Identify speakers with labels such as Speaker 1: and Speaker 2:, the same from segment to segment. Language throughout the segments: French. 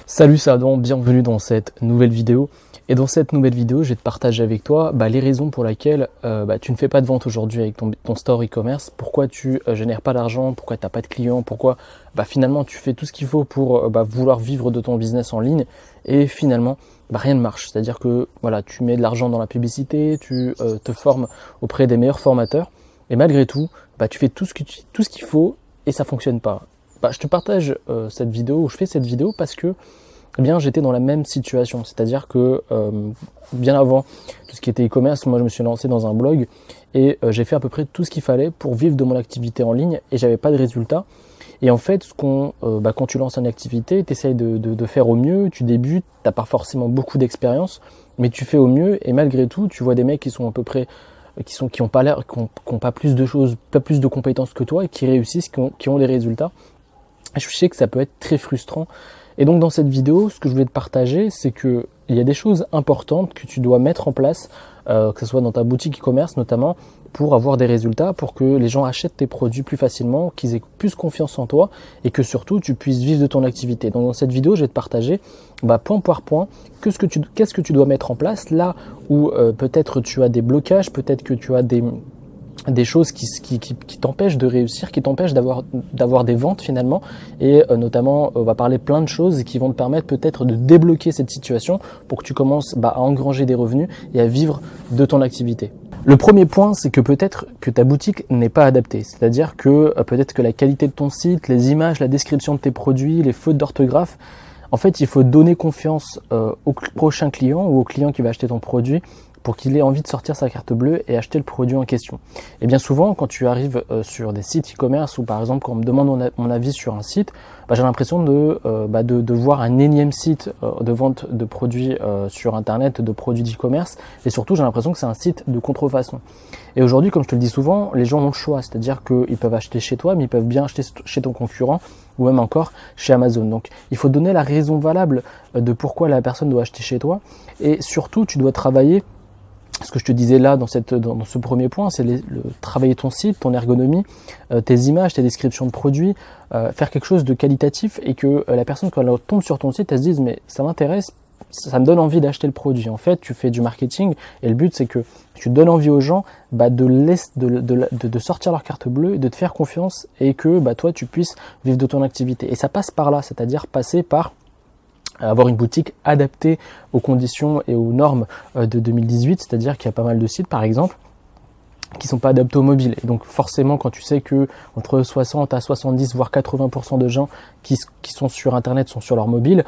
Speaker 1: Salut, c'est Adam, bienvenue dans cette nouvelle vidéo. Et dans cette nouvelle vidéo, je vais te partager avec toi les raisons pour lesquelles tu ne fais pas de vente aujourd'hui avec ton store e-commerce, pourquoi tu génères pas d'argent, pourquoi tu n'as pas de clients, pourquoi finalement tu fais tout ce qu'il faut pour vouloir vivre de ton business en ligne et finalement rien ne marche. C'est-à-dire que tu mets de l'argent dans la publicité, tu te formes auprès des meilleurs formateurs et malgré tout, tu fais tout ce qu'il faut et ça fonctionne pas. Je te partage cette vidéo, ou je fais cette vidéo parce que j'étais dans la même situation, c'est-à-dire que bien avant tout ce qui était e-commerce, moi je me suis lancé dans un blog et j'ai fait à peu près tout ce qu'il fallait pour vivre de mon activité en ligne et j'avais pas de résultat. Et en fait, quand tu lances une activité, tu essayes de faire au mieux, tu débutes, t'as pas forcément beaucoup d'expérience, mais tu fais au mieux et malgré tout, tu vois des mecs qui sont à peu près qui ont pas l'air, qui ont pas plus de choses, pas plus de compétences que toi et qui réussissent, qui ont des résultats. Et je sais que ça peut être très frustrant. Et donc dans cette vidéo, ce que je voulais te partager, c'est que il y a des choses importantes que tu dois mettre en place, que ce soit dans ta boutique e-commerce notamment, pour avoir des résultats, pour que les gens achètent tes produits plus facilement, qu'ils aient plus confiance en toi et que surtout tu puisses vivre de ton activité. Donc dans cette vidéo, je vais te partager point par point qu'est-ce que tu dois mettre en place là où peut-être tu as des blocages, peut-être que tu as des choses qui t'empêchent de réussir, qui t'empêchent d'avoir des ventes finalement et notamment on va parler plein de choses qui vont te permettre peut-être de débloquer cette situation pour que tu commences à engranger des revenus et à vivre de ton activité. Le premier point, c'est que peut-être que ta boutique n'est pas adaptée, c'est-à-dire que peut-être que la qualité de ton site, les images, la description de tes produits, les fautes d'orthographe, en fait il faut donner confiance au prochain client ou au client qui va acheter ton produit pour qu'il ait envie de sortir sa carte bleue et acheter le produit en question. Et bien souvent, quand tu arrives sur des sites e-commerce ou par exemple quand on me demande mon avis sur un site, j'ai l'impression de voir un énième site de vente de produits sur internet, de produits d'e-commerce, et surtout j'ai l'impression que c'est un site de contrefaçon. Et aujourd'hui, comme je te le dis souvent, les gens ont le choix, c'est-à-dire qu'ils peuvent acheter chez toi, mais ils peuvent bien acheter chez ton concurrent ou même encore chez Amazon. Donc il faut donner la raison valable de pourquoi la personne doit acheter chez toi, et surtout tu dois travailler. Ce que je te disais là dans ce premier point, c'est travailler ton site, ton ergonomie, tes images, tes descriptions de produits, faire quelque chose de qualitatif et que la personne, quand elle tombe sur ton site, elle se dise mais ça m'intéresse, ça me donne envie d'acheter le produit. En fait, tu fais du marketing et le but c'est que tu donnes envie aux gens de sortir leur carte bleue, de te faire confiance et que toi tu puisses vivre de ton activité. Et ça passe par là, c'est-à-dire passer par avoir une boutique adaptée aux conditions et aux normes de 2018, c'est-à-dire qu'il y a pas mal de sites par exemple qui sont pas adaptés au mobile. Et donc forcément quand tu sais que entre 60 à 70 voire 80% de gens qui sont sur internet sont sur leur mobile,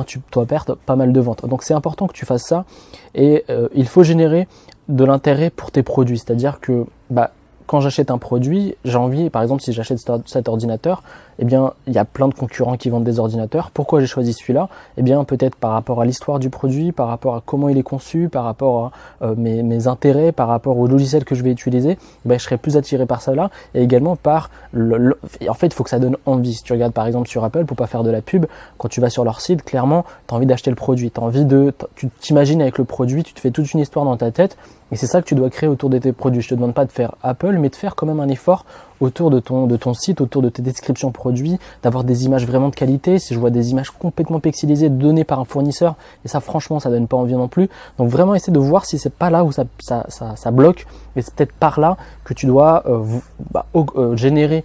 Speaker 1: tu dois perdre pas mal de ventes. Donc c'est important que tu fasses ça et il faut générer de l'intérêt pour tes produits, c'est-à-dire que quand j'achète un produit, j'ai envie, par exemple, si j'achète cet ordinateur, il y a plein de concurrents qui vendent des ordinateurs. Pourquoi j'ai choisi celui-là? Peut-être par rapport à l'histoire du produit, par rapport à comment il est conçu, par rapport à mes intérêts, par rapport au logiciel que je vais utiliser, je serai plus attiré par ça-là. Et également par en fait, il faut que ça donne envie. Si tu regardes par exemple sur Apple, pour pas faire de la pub, quand tu vas sur leur site, clairement, tu as envie d'acheter le produit. Tu t'imagines avec le produit, tu te fais toute une histoire dans ta tête. Et c'est ça que tu dois créer autour de tes produits. Je te demande pas de faire Apple, mais de faire quand même un effort autour de ton site, autour de tes descriptions produits, d'avoir des images vraiment de qualité. Si je vois des images complètement pixelisées données par un fournisseur, et ça franchement ça donne pas envie non plus. Donc vraiment essayer de voir si c'est pas là où ça bloque, et c'est peut-être par là que tu dois générer.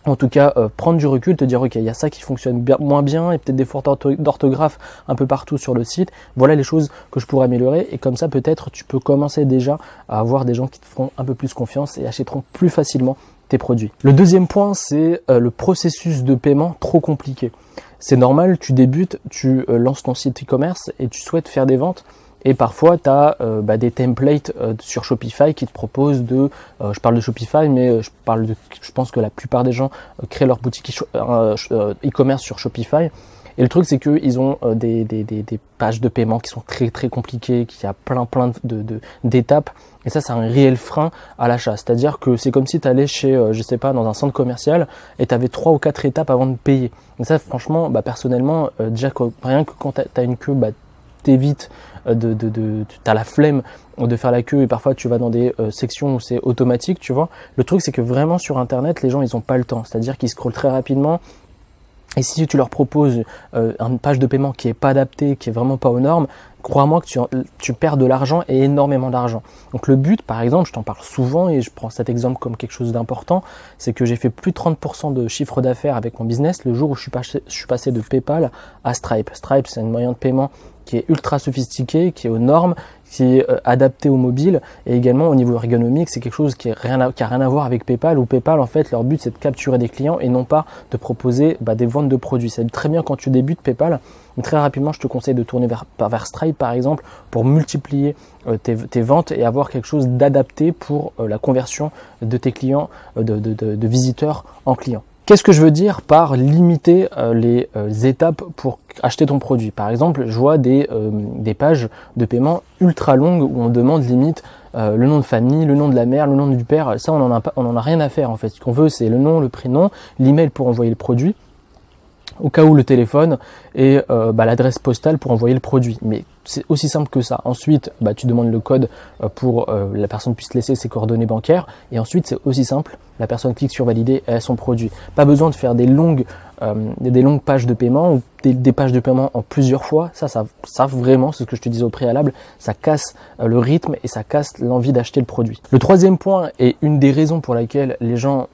Speaker 1: En tout cas, prendre du recul, te dire ok, il y a ça qui fonctionne moins bien et peut-être des fautes d'orthographe un peu partout sur le site. Voilà les choses que je pourrais améliorer et comme ça peut-être tu peux commencer déjà à avoir des gens qui te feront un peu plus confiance et achèteront plus facilement tes produits. Le deuxième point, c'est le processus de paiement trop compliqué. C'est normal, tu débutes, tu lances ton site e-commerce et tu souhaites faire des ventes. Et parfois, tu as des templates sur Shopify qui te proposent je parle de Shopify, mais je pense que la plupart des gens créent leur boutique e-commerce sur Shopify. Et le truc, c'est qu'ils ont des pages de paiement qui sont très très compliquées, qu'il y a plein d'étapes. Et ça, c'est un réel frein à l'achat. C'est-à-dire que c'est comme si tu allais chez, dans un centre commercial et tu avais 3 ou 4 étapes avant de payer. Et ça, franchement, personnellement, déjà rien que quand tu as une queue, t'évites t'as la flemme de faire la queue et parfois tu vas dans des sections où c'est automatique, tu vois. Le truc, c'est que vraiment sur internet, les gens ils ont pas le temps, c'est-à-dire qu'ils scrollent très rapidement. Et si tu leur proposes une page de paiement qui est pas adaptée, qui est vraiment pas aux normes, crois-moi que tu perds de l'argent et énormément d'argent. Donc le but, par exemple, je t'en parle souvent et je prends cet exemple comme quelque chose d'important, c'est que j'ai fait plus de 30% de chiffre d'affaires avec mon business le jour où je suis passé de PayPal à Stripe. Stripe, c'est un moyen de paiement qui est ultra sophistiqué, qui est aux normes, qui est adapté au mobile et également au niveau ergonomique, c'est quelque chose qui a rien à voir avec PayPal, où PayPal, en fait, leur but, c'est de capturer des clients et non pas de proposer des ventes de produits. C'est très bien quand tu débutes PayPal, mais très rapidement, je te conseille de tourner vers Stripe, par exemple, pour multiplier tes ventes et avoir quelque chose d'adapté pour la conversion de tes clients, de visiteurs en clients. Qu'est-ce que je veux dire par limiter les étapes pour acheter ton produit? Par exemple, je vois des pages de paiement ultra longues où on demande limite le nom de famille, le nom de la mère, le nom du père. Ça, on en a rien à faire en fait. Ce qu'on veut, c'est le nom, le prénom, l'email pour envoyer le produit, au cas où le téléphone et l'adresse postale pour envoyer le produit. Mais c'est aussi simple que ça. Ensuite, tu demandes le code pour la personne puisse laisser ses coordonnées bancaires. Et ensuite, c'est aussi simple. La personne clique sur valider et a son produit. Pas besoin de faire des longues pages de paiement ou des pages de paiement en plusieurs fois. Ça vraiment, c'est ce que je te disais au préalable, ça casse le rythme et ça casse l'envie d'acheter le produit. Le troisième point et une des raisons pour laquelle les gens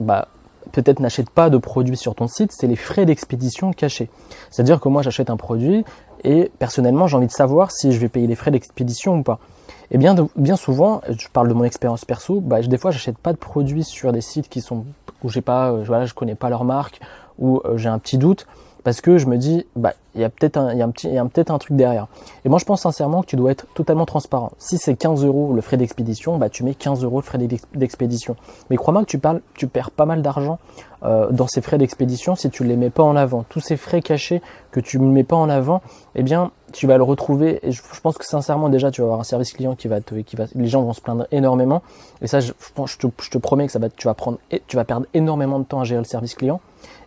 Speaker 1: peut-être n'achètent pas de produits sur ton site, c'est les frais d'expédition cachés. C'est-à-dire que moi, j'achète un produit et personnellement, j'ai envie de savoir si je vais payer les frais d'expédition ou pas. Et bien souvent, je parle de mon expérience perso, des fois, j'achète pas de produits sur des sites où je connais pas leur marque, où j'ai un petit doute, parce que je me dis, il y a peut-être un truc derrière. Et moi, je pense sincèrement que tu dois être totalement transparent. Si c'est 15 € le frais d'expédition, tu mets 15 € le frais d'expédition. Mais crois-moi que tu perds pas mal d'argent dans ces frais d'expédition si tu les mets pas en avant. Tous ces frais cachés que tu ne mets pas en avant, eh bien, tu vas le retrouver. Et je pense que sincèrement, déjà, tu vas avoir un service client les gens vont se plaindre énormément. Et ça, je te promets que tu vas perdre énormément de temps à gérer le service client.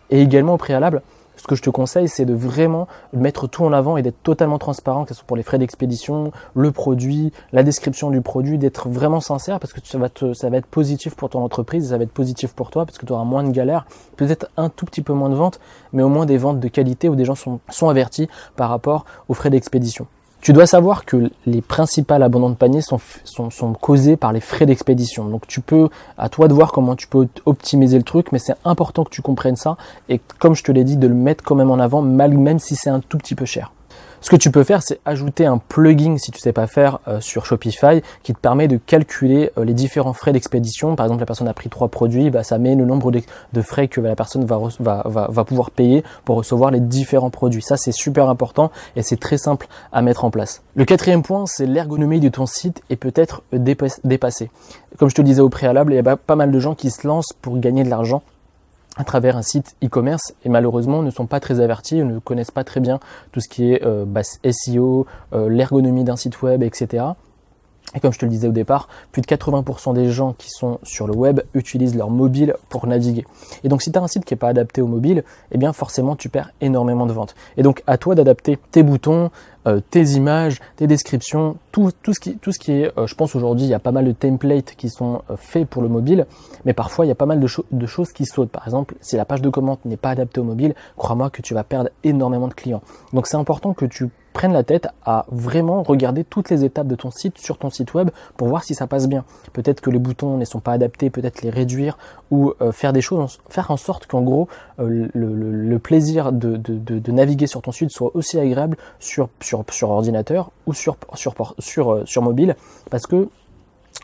Speaker 1: Et également au préalable, ce que je te conseille, c'est de vraiment mettre tout en avant et d'être totalement transparent, que ce soit pour les frais d'expédition, le produit, la description du produit, d'être vraiment sincère parce que ça va être positif pour ton entreprise, ça va être positif pour toi parce que tu auras moins de galères, peut-être un tout petit peu moins de ventes, mais au moins des ventes de qualité où des gens sont avertis par rapport aux frais d'expédition. Tu dois savoir que les principales abandons de panier sont causés par les frais d'expédition. Donc à toi de voir comment tu peux optimiser le truc, mais c'est important que tu comprennes ça. Et comme je te l'ai dit, de le mettre quand même en avant, même si c'est un tout petit peu cher. Ce que tu peux faire, c'est ajouter un plugin, si tu ne sais pas faire, sur Shopify, qui te permet de calculer les différents frais d'expédition. Par exemple, la personne a pris 3 produits, ça met le nombre de frais que la personne va pouvoir payer pour recevoir les différents produits. Ça, c'est super important et c'est très simple à mettre en place. Le 4e point, c'est l'ergonomie de ton site et peut-être dépassée. Comme je te le disais au préalable, il y a pas mal de gens qui se lancent pour gagner de l'argent à travers un site e-commerce et malheureusement ne sont pas très avertis, ne connaissent pas très bien tout ce qui est SEO, l'ergonomie d'un site web, etc. Et comme je te le disais au départ, plus de 80% des gens qui sont sur le web utilisent leur mobile pour naviguer. Et donc si tu as un site qui n'est pas adapté au mobile, eh bien forcément tu perds énormément de ventes. Et donc à toi d'adapter tes boutons, tes images, tes descriptions, tout ce qui est, je pense aujourd'hui il y a pas mal de templates qui sont faits pour le mobile, mais parfois il y a pas mal de choses qui sautent. Par exemple, si la page de commande n'est pas adaptée au mobile, crois-moi que tu vas perdre énormément de clients. Donc c'est important que tu prennes la tête à vraiment regarder toutes les étapes de ton site sur ton site web pour voir si ça passe bien. Peut-être que les boutons ne sont pas adaptés, peut-être les réduire ou faire en sorte qu'en gros le plaisir de naviguer sur ton site soit aussi agréable sur ordinateur ou sur mobile, parce que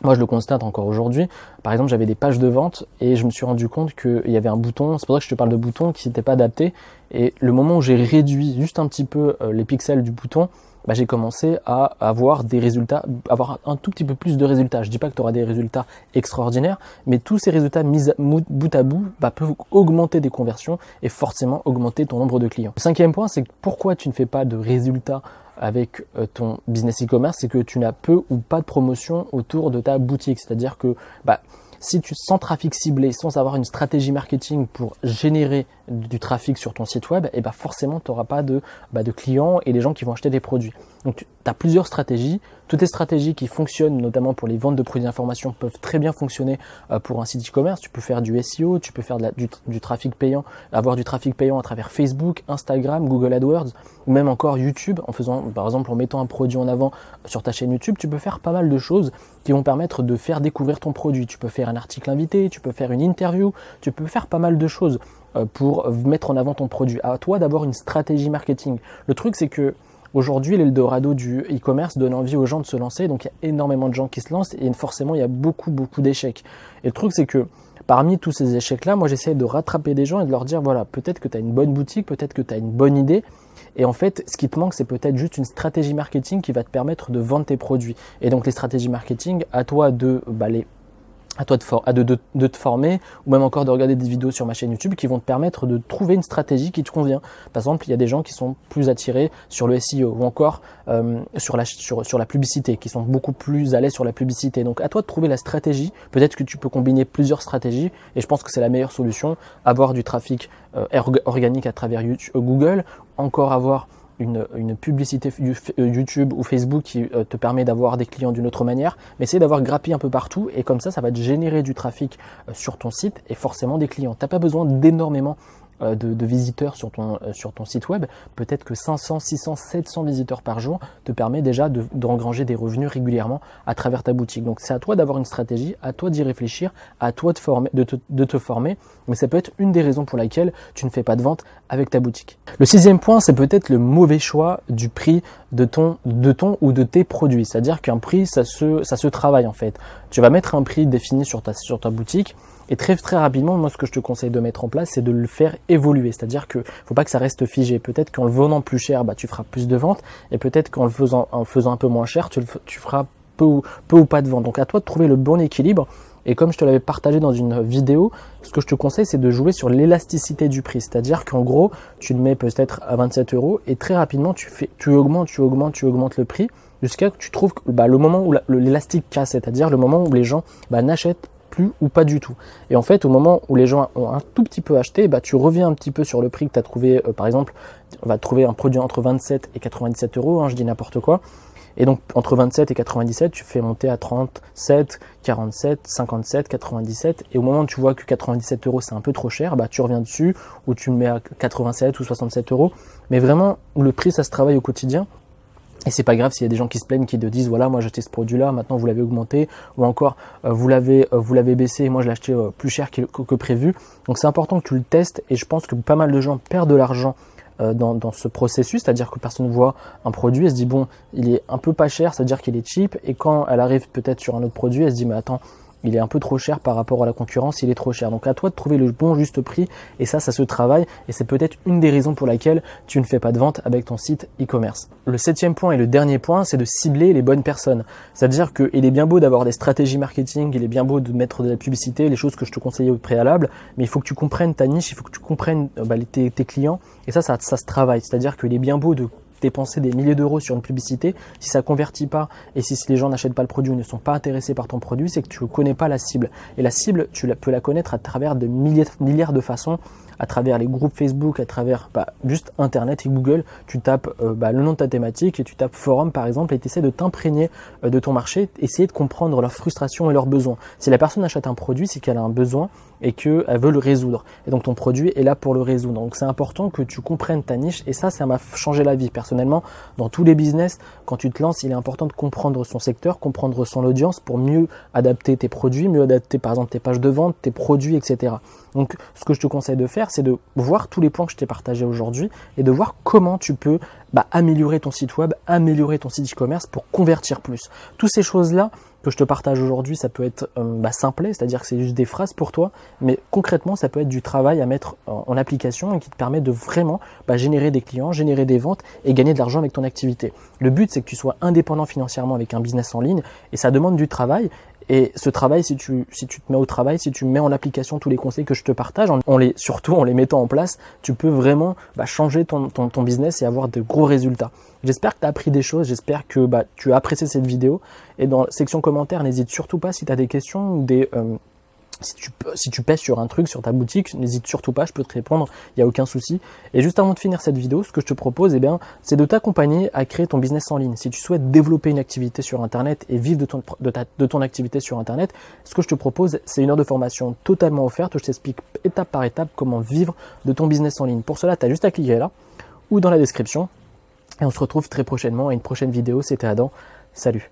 Speaker 1: moi je le constate encore aujourd'hui. Par exemple, j'avais des pages de vente et je me suis rendu compte qu'il y avait un bouton, c'est pour ça que je te parle de bouton, qui n'était pas adapté, et le moment où j'ai réduit juste un petit peu les pixels du bouton, j'ai commencé à avoir des résultats, avoir un tout petit peu plus de résultats. Je dis pas que tu auras des résultats extraordinaires, mais tous ces résultats mis bout à bout peuvent augmenter des conversions et forcément augmenter ton nombre de clients. Le 5e point, c'est pourquoi tu ne fais pas de résultats avec ton business e-commerce, c'est que tu n'as peu ou pas de promotion autour de ta boutique. C'est-à-dire que si tu sans trafic ciblé, sans avoir une stratégie marketing pour générer du trafic sur ton site web, forcément tu n'auras pas de clients et des gens qui vont acheter des produits. Donc tu as plusieurs stratégies. Toutes les stratégies qui fonctionnent, notamment pour les ventes de produits d'information, peuvent très bien fonctionner pour un site e-commerce. Tu peux faire du SEO, tu peux faire du trafic payant, avoir du trafic payant à travers Facebook, Instagram, Google AdWords, ou même encore YouTube, en faisant, par exemple, en mettant un produit en avant sur ta chaîne YouTube. Tu peux faire pas mal de choses qui vont permettre de faire découvrir ton produit. Tu peux faire un article invité, tu peux faire une interview, tu peux faire pas mal de choses pour mettre en avant ton produit. À toi d'avoir une stratégie marketing. Le truc, c'est que aujourd'hui, l'Eldorado du e-commerce donne envie aux gens de se lancer. Donc, il y a énormément de gens qui se lancent et forcément, il y a beaucoup d'échecs. Et le truc, c'est que parmi tous ces échecs-là, moi, j'essaie de rattraper des gens et de leur dire, voilà, peut-être que tu as une bonne boutique, peut-être que tu as une bonne idée. Et en fait, ce qui te manque, c'est peut-être juste une stratégie marketing qui va te permettre de vendre tes produits. Et donc, les stratégies marketing, à toi de te former ou même encore de regarder des vidéos sur ma chaîne YouTube qui vont te permettre de trouver une stratégie qui te convient. Par exemple, il y a des gens qui sont plus attirés sur le SEO ou encore sur la publicité, qui sont beaucoup plus à l'aise sur la publicité. Donc à toi de trouver la stratégie. Peut-être que tu peux combiner plusieurs stratégies et je pense que c'est la meilleure solution. Avoir du trafic organique à travers Google, encore avoir une publicité YouTube ou Facebook qui te permet d'avoir des clients d'une autre manière, mais essayer d'avoir grappillé un peu partout et comme ça va te générer du trafic sur ton site et forcément des clients. Tu n'as pas besoin d'énormément de visiteurs sur ton site web. Peut-être que 500, 600, 700 visiteurs par jour te permet déjà d'engranger des revenus régulièrement à travers ta boutique. Donc c'est à toi d'avoir une stratégie, à toi d'y réfléchir, à toi de te former, mais ça peut être une des raisons pour laquelle tu ne fais pas de vente avec ta boutique. Le 6e point, c'est peut-être le mauvais choix du prix de ton ou de tes produits. C'est-à-dire qu'un prix, ça se travaille en fait. Tu vas mettre un prix défini sur ta boutique. Et très rapidement, moi ce que je te conseille de mettre en place, c'est de le faire évoluer. C'est-à-dire que faut pas que ça reste figé. Peut-être qu'en le vendant plus cher, tu feras plus de ventes. Et peut-être qu'en le faisant un peu moins cher, tu feras peu ou pas de ventes. Donc à toi de trouver le bon équilibre. Et comme je te l'avais partagé dans une vidéo, ce que je te conseille, c'est de jouer sur l'élasticité du prix. C'est-à-dire qu'en gros, tu le mets peut-être à 27 € et très rapidement, tu augmentes le prix jusqu'à ce que tu trouves le moment où l'élastique casse, c'est-à-dire le moment où les gens n'achètent plus ou pas du tout. Et en fait, au moment où les gens ont un tout petit peu acheté, tu reviens un petit peu sur le prix que tu as trouvé. Par exemple, on va trouver un produit entre 27 et 97 €, je dis n'importe quoi. Et donc, entre 27 et 97, tu fais monter à 37, 47, 57, 97. Et au moment où tu vois que 97 € c'est un peu trop cher, tu reviens dessus ou tu le mets à 87 ou 67 €. Mais vraiment, le prix, ça se travaille au quotidien. Et c'est pas grave s'il y a des gens qui se plaignent, qui te disent voilà, moi j'ai acheté ce produit-là, maintenant vous l'avez augmenté, ou encore vous l'avez baissé et moi je l'ai acheté plus cher que prévu. Donc c'est important que tu le testes et je pense que pas mal de gens perdent de l'argent dans ce processus, c'est-à-dire que personne voit un produit et se dit bon, il est un peu pas cher, c'est-à-dire qu'il est cheap, et quand elle arrive peut-être sur un autre produit, elle se dit mais attends, il est un peu trop cher par rapport à la concurrence, il est trop cher. Donc à toi de trouver le bon juste prix et ça se travaille et c'est peut-être une des raisons pour laquelle tu ne fais pas de vente avec ton site e-commerce. Le 7e point et le dernier point, c'est de cibler les bonnes personnes. C'est-à-dire qu'il est bien beau d'avoir des stratégies marketing, il est bien beau de mettre de la publicité, les choses que je te conseillais au préalable, mais il faut que tu comprennes ta niche, il faut que tu comprennes tes clients et ça se travaille. C'est-à-dire qu'il est bien beau de dépenser des milliers d'euros sur une publicité, si ça convertit pas et si les gens n'achètent pas le produit ou ne sont pas intéressés par ton produit, c'est que tu ne connais pas la cible. Et la cible, tu peux la connaître à travers de milliards de façons, à travers les groupes Facebook, à travers juste Internet et Google. Tu tapes le nom de ta thématique et tu tapes forum par exemple et tu essaies de t'imprégner de ton marché, essayer de comprendre leurs frustrations et leurs besoins. Si la personne achète un produit, c'est qu'elle a un besoin et qu'elle veut le résoudre. Et donc ton produit est là pour le résoudre. Donc c'est important que tu comprennes ta niche et ça m'a changé la vie. Personnellement, dans tous les business, quand tu te lances, il est important de comprendre son secteur, comprendre son audience pour mieux adapter tes produits, mieux adapter par exemple tes pages de vente, tes produits, etc. Donc ce que je te conseille de faire, c'est de voir tous les points que je t'ai partagés aujourd'hui et de voir comment tu peux améliorer ton site web, améliorer ton site e-commerce pour convertir plus. Toutes ces choses-là que je te partage aujourd'hui, ça peut être simplet, c'est-à-dire que c'est juste des phrases pour toi, mais concrètement, ça peut être du travail à mettre en application et qui te permet de vraiment générer des clients, générer des ventes et gagner de l'argent avec ton activité. Le but, c'est que tu sois indépendant financièrement avec un business en ligne et ça demande du travail. Et ce travail, si tu te mets au travail, si tu mets en application tous les conseils que je te partage, surtout en les mettant en place, tu peux vraiment changer ton business et avoir de gros résultats. J'espère que tu as appris des choses, j'espère que tu as apprécié cette vidéo. Et dans la section commentaires, n'hésite surtout pas si tu as des questions ou Si tu pèses sur un truc, sur ta boutique, n'hésite surtout pas, je peux te répondre, il n'y a aucun souci. Et juste avant de finir cette vidéo, ce que je te propose, c'est de t'accompagner à créer ton business en ligne. Si tu souhaites développer une activité sur Internet et vivre de ton activité sur Internet, ce que je te propose, c'est une heure de formation totalement offerte où je t'explique étape par étape comment vivre de ton business en ligne. Pour cela, tu as juste à cliquer là ou dans la description. Et on se retrouve très prochainement à une prochaine vidéo. C'était Adam. Salut!